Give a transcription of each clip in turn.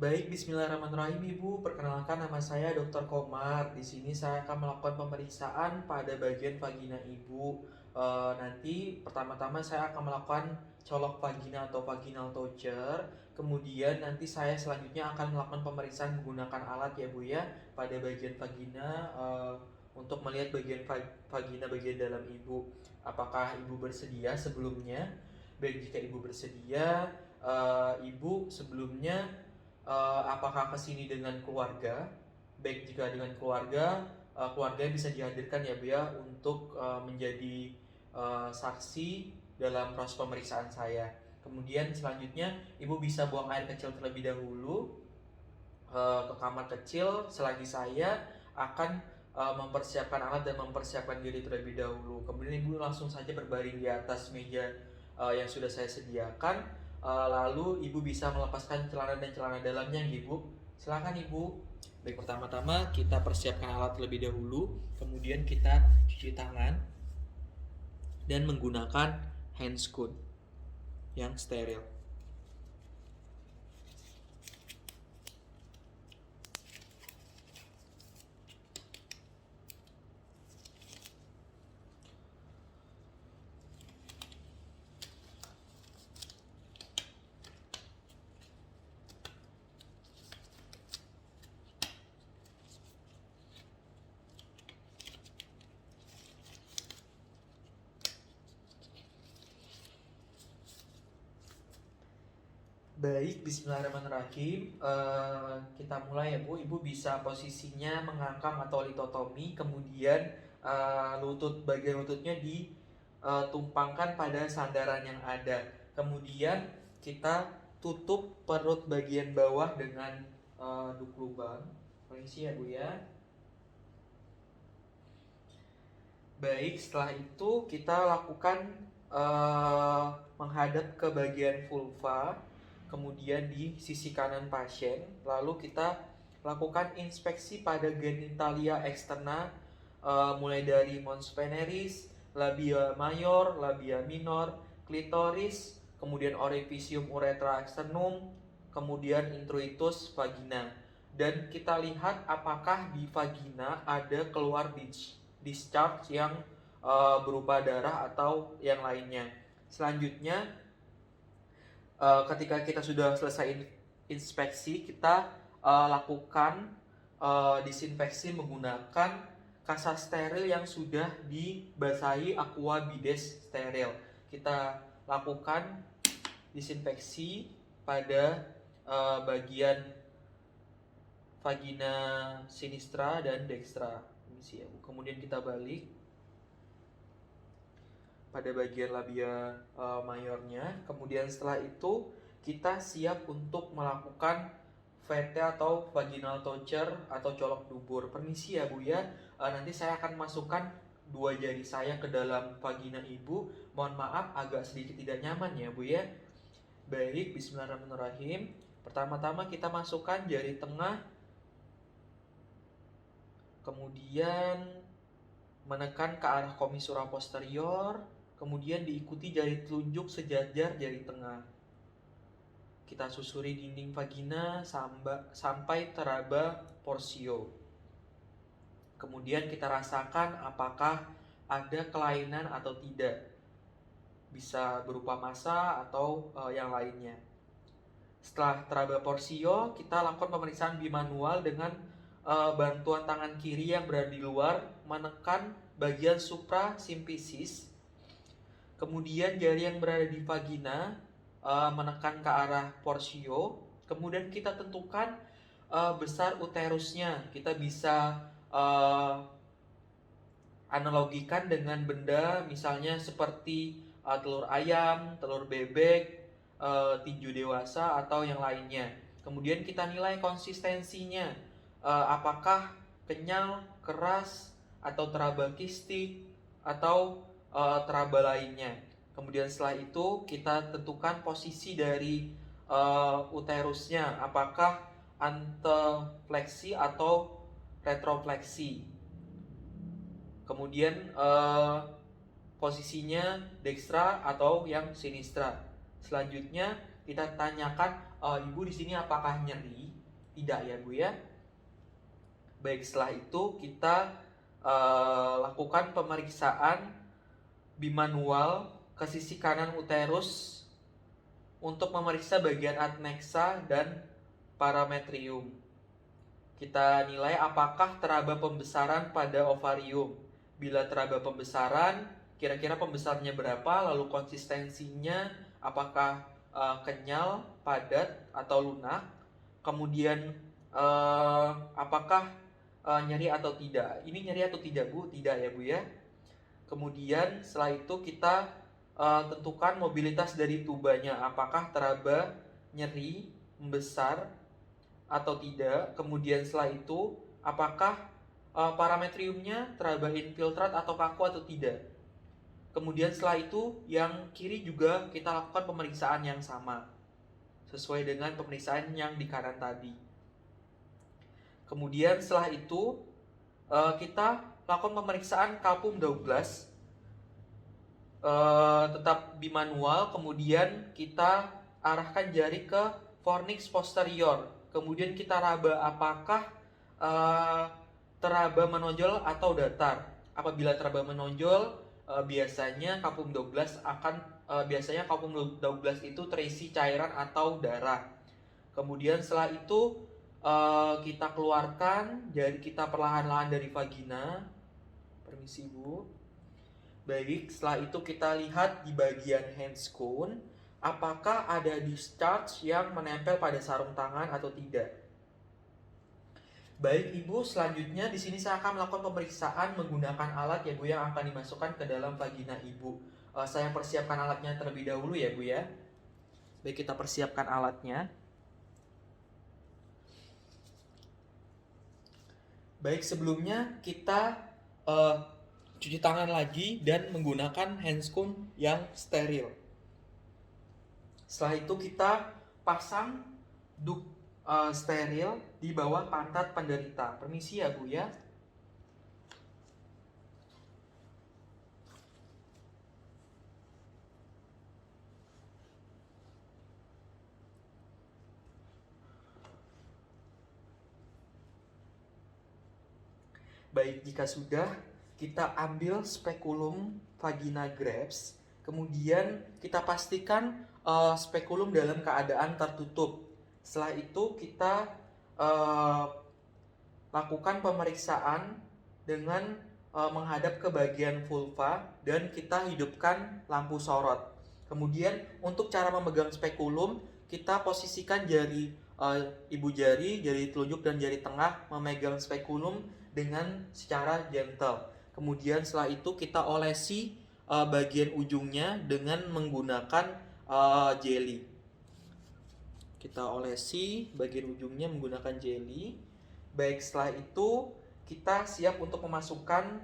Baik, Bismillahirrahmanirrahim Ibu. Perkenalkan nama saya Dr. Komar. Di sini saya akan melakukan pemeriksaan pada bagian vagina Ibu. Nanti pertama-tama saya akan melakukan colok vagina atau vaginal toucher. Kemudian nanti saya selanjutnya akan melakukan pemeriksaan menggunakan alat ya Bu ya pada bagian vagina untuk melihat bagian vagina bagian dalam Ibu. Apakah Ibu bersedia sebelumnya? Baik, jika Ibu bersedia, Ibu sebelumnya apakah ke sini dengan keluarga? Baik, jika dengan keluarga, keluarga bisa dihadirkan ya Bu ya untuk menjadi saksi dalam proses pemeriksaan saya. Kemudian selanjutnya Ibu bisa buang air kecil terlebih dahulu ke kamar kecil selagi saya akan mempersiapkan alat dan mempersiapkan diri terlebih dahulu. Kemudian Ibu langsung saja berbaring di atas meja yang sudah saya sediakan. Lalu Ibu bisa melepaskan celana dan celana dalamnya Ibu. Silakan Ibu. Baik, pertama-tama kita persiapkan alat terlebih dahulu, kemudian kita cuci tangan dan menggunakan handscoon yang steril. Baik, Bismillahirrahmanirrahim. Kita mulai ya Bu. Ibu bisa posisinya mengangkang atau litotomi, kemudian bagian lututnya ditumpangkan pada sandaran yang ada. Kemudian kita tutup perut bagian bawah dengan duk lubang. Permisi ya Bu ya. Baik, setelah itu kita lakukan menghadap ke bagian vulva, kemudian di sisi kanan pasien, lalu kita lakukan inspeksi pada genitalia eksterna, mulai dari mons veneris, labia mayor, labia minor, klitoris, kemudian orificium uretra externum, kemudian introitus vagina. Dan kita lihat apakah di vagina ada keluar discharge yang berupa darah atau yang lainnya. Selanjutnya, ketika kita sudah selesai inspeksi, kita lakukan disinfeksi menggunakan kasa steril yang sudah dibasahi aqua bides steril. Kita lakukan disinfeksi pada bagian vagina sinistra dan dextra. Kemudian kita balik pada bagian labia mayornya. Kemudian setelah itu kita siap untuk melakukan VT atau vaginal toucher atau colok dubur. Permisi ya Bu ya, nanti saya akan masukkan dua jari saya ke dalam vagina Ibu. Mohon maaf agak sedikit tidak nyaman ya Bu ya. Baik, Bismillahirrahmanirrahim. Pertama-tama kita masukkan jari tengah, kemudian menekan ke arah komisura posterior, kemudian diikuti jari telunjuk sejajar jari tengah. Kita susuri dinding vagina sampai teraba porsio. Kemudian kita rasakan apakah ada kelainan atau tidak. Bisa berupa massa atau yang lainnya. Setelah teraba porsio, kita lakukan pemeriksaan bimanual dengan bantuan tangan kiri yang berada di luar menekan bagian suprasimfisis. Kemudian jari yang berada di vagina menekan ke arah porsio. Kemudian kita tentukan besar uterusnya. Kita bisa analogikan dengan benda misalnya seperti telur ayam, telur bebek, tinju dewasa atau yang lainnya. Kemudian kita nilai konsistensinya. Apakah kenyal, keras, atau teraba kistik, atau teraba lainnya. Kemudian setelah itu kita tentukan posisi dari uterusnya, apakah antefleksi atau retrofleksi. Kemudian posisinya dextra atau yang sinistra. Selanjutnya kita tanyakan, Ibu di sini apakah nyeri? Tidak ya Bu ya. Baik, setelah itu kita lakukan pemeriksaan bimanual ke sisi kanan uterus untuk memeriksa bagian adnexa dan parametrium. Kita nilai apakah teraba pembesaran pada ovarium. Bila teraba pembesaran, kira-kira pembesarannya berapa, lalu konsistensinya apakah kenyal, padat, atau lunak. Kemudian apakah nyeri atau tidak. Ini nyeri atau tidak Bu? Tidak ya Bu ya. Kemudian setelah itu kita tentukan mobilitas dari tubanya, apakah teraba nyeri, membesar, atau tidak. Kemudian setelah itu apakah parametriumnya teraba infiltrat atau kaku atau tidak. Kemudian setelah itu yang kiri juga kita lakukan pemeriksaan yang sama sesuai dengan pemeriksaan yang di kanan tadi. Kemudian setelah itu kita lakukan pemeriksaan Kapum Douglas, tetap bimanual. Kemudian kita arahkan jari ke fornix posterior. Kemudian kita raba apakah teraba menonjol atau datar. Apabila teraba menonjol, biasanya Kapum Douglas itu terisi cairan atau darah. Kemudian setelah itu kita keluarkan jari kita perlahan-lahan dari vagina. Permisi Bu. Baik, setelah itu kita lihat di bagian handscone apakah ada discharge yang menempel pada sarung tangan atau tidak. Baik Ibu, selanjutnya di sini saya akan melakukan pemeriksaan menggunakan alat ya Bu yang akan dimasukkan ke dalam vagina Ibu. Saya persiapkan alatnya terlebih dahulu ya Bu ya. Baik, kita persiapkan alatnya. Baik, sebelumnya kita cuci tangan lagi dan menggunakan handscone yang steril. Setelah itu kita pasang duk steril di bawah pantat penderita. Permisi ya Bu ya. Baik, jika sudah, kita ambil spekulum vagina grapes. Kemudian kita pastikan spekulum dalam keadaan tertutup. Setelah itu kita lakukan pemeriksaan dengan menghadap ke bagian vulva dan kita hidupkan lampu sorot. Kemudian untuk cara memegang spekulum, kita posisikan jari ibu jari telunjuk dan jari tengah memegang spekulum dengan secara gentle. Kemudian setelah itu kita olesi bagian ujungnya dengan menggunakan jelly. Kita olesi bagian ujungnya menggunakan jelly. Baik, setelah itu kita siap untuk memasukkan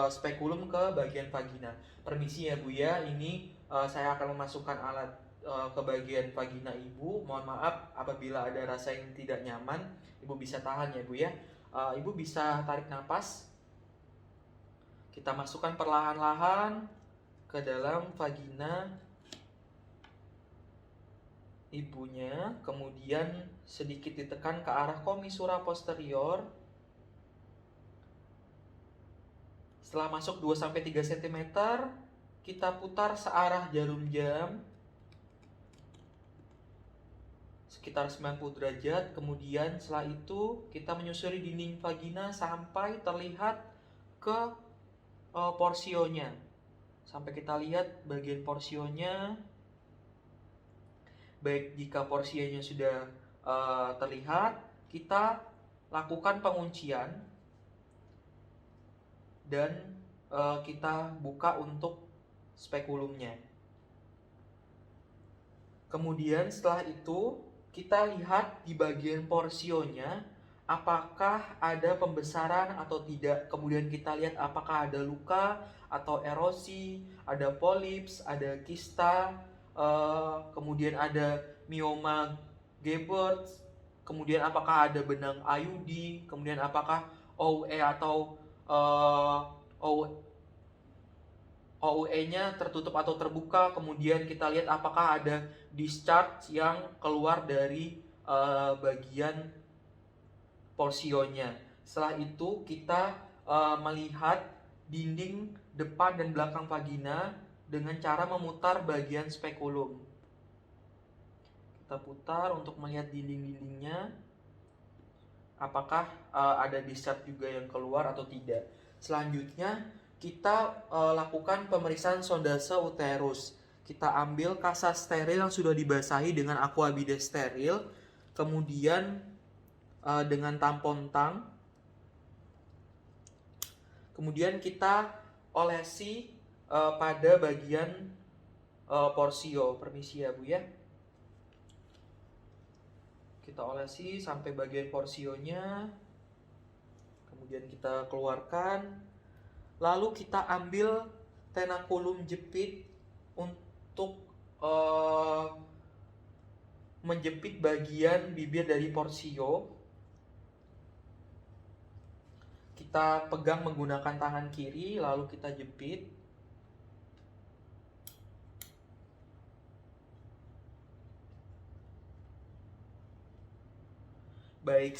spekulum ke bagian vagina. Permisi ya Bu ya, ini saya akan memasukkan alat ke bagian vagina Ibu. Mohon maaf apabila ada rasa yang tidak nyaman. Ibu bisa tahan ya Bu ya. Ibu bisa tarik napas. Kita masukkan perlahan-lahan ke dalam vagina ibunya, kemudian sedikit ditekan ke arah komisura posterior. Setelah masuk 2-3 cm, kita putar searah jarum jam sekitar 90 derajat. Kemudian setelah itu kita menyusuri dinding vagina sampai terlihat ke porsionya. Sampai kita lihat bagian porsionya. Baik, jika porsinya sudah terlihat, kita lakukan penguncian dan kita buka untuk spekulumnya. Kemudian setelah itu kita lihat di bagian porsionya apakah ada pembesaran atau tidak. Kemudian kita lihat apakah ada luka atau erosi, ada polips, ada kista, kemudian ada mioma Gebert, kemudian apakah ada benang IUD, kemudian apakah OE atau OUE-nya tertutup atau terbuka, kemudian kita lihat apakah ada discharge yang keluar dari bagian porsionya. Setelah itu kita melihat dinding depan dan belakang vagina dengan cara memutar bagian spekulum. Kita putar untuk melihat dinding-dindingnya, apakah ada discharge juga yang keluar atau tidak. Selanjutnya kita lakukan pemeriksaan sondase uterus. Kita ambil kasar steril yang sudah dibasahi dengan aqua bidet steril, kemudian dengan tampon tang, kemudian kita olesi pada bagian porsio. Permisi ya Bu ya. Kita olesi sampai bagian porsionya, kemudian kita keluarkan. Lalu kita ambil tenakulum jepit untuk menjepit bagian bibir dari porsio. Kita pegang menggunakan tangan kiri, lalu kita jepit. Baik,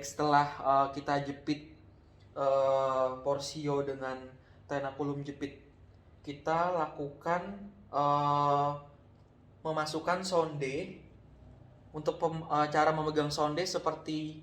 setelah kita jepit porsio dengan tenakulum jepit, kita lakukan memasukkan sonde. Untuk cara memegang sonde seperti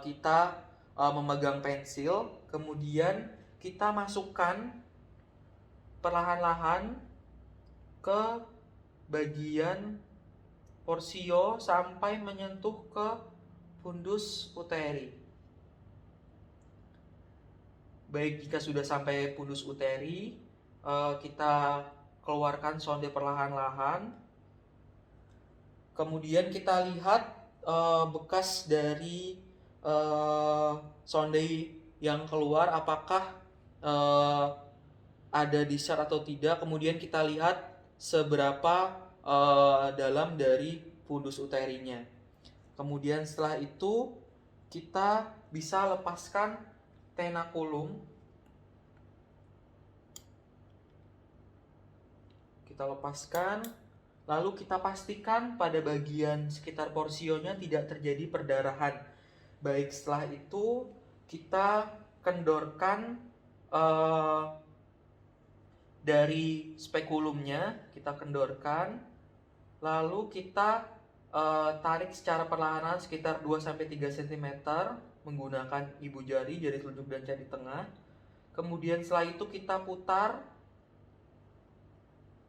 kita memegang pensil, kemudian kita masukkan perlahan-lahan ke bagian porsio sampai menyentuh ke fundus uteri. Baik, jika sudah sampai fundus uteri, kita keluarkan sonde perlahan-lahan. Kemudian kita lihat bekas dari sonde yang keluar, apakah ada discharge atau tidak. Kemudian kita lihat seberapa dalam dari fundus uterinya. Kemudian setelah itu kita bisa lepaskan tenakulum. Kita lepaskan, lalu kita pastikan pada bagian sekitar porsionya tidak terjadi perdarahan. Baik, setelah itu kita kendorkan dari spekulumnya, kita kendorkan, lalu kita tarik secara perlahan sekitar 2-3 cm menggunakan ibu jari, jari telunjuk dan jari tengah. Kemudian setelah itu kita putar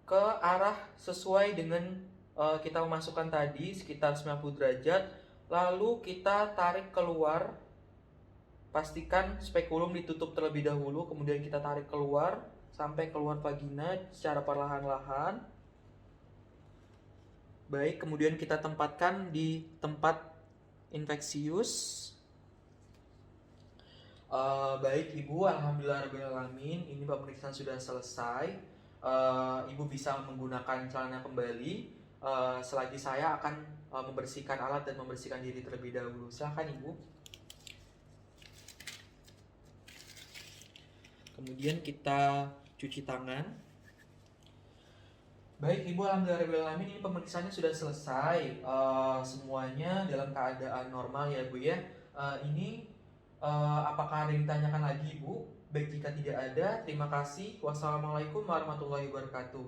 ke arah sesuai dengan kita memasukkan tadi, sekitar 90 derajat. Lalu kita tarik keluar. Pastikan spekulum ditutup terlebih dahulu, kemudian kita tarik keluar sampai keluar vagina secara perlahan-lahan. Baik, kemudian kita tempatkan di tempat infeksius. Baik Ibu, alhamdulillahirobbilalamin, ini pemeriksaan sudah selesai. Ibu bisa menggunakan celana kembali. Selagi saya akan membersihkan alat dan membersihkan diri terlebih dahulu. Silakan Ibu. Kemudian kita cuci tangan. Baik Ibu, alhamdulillahirobbilalamin, ini pemeriksaannya sudah selesai. Semuanya dalam keadaan normal ya Bu ya. Ini apakah ada yang ditanyakan lagi Ibu? Baik, jika tidak ada, terima kasih. Wassalamualaikum warahmatullahi wabarakatuh.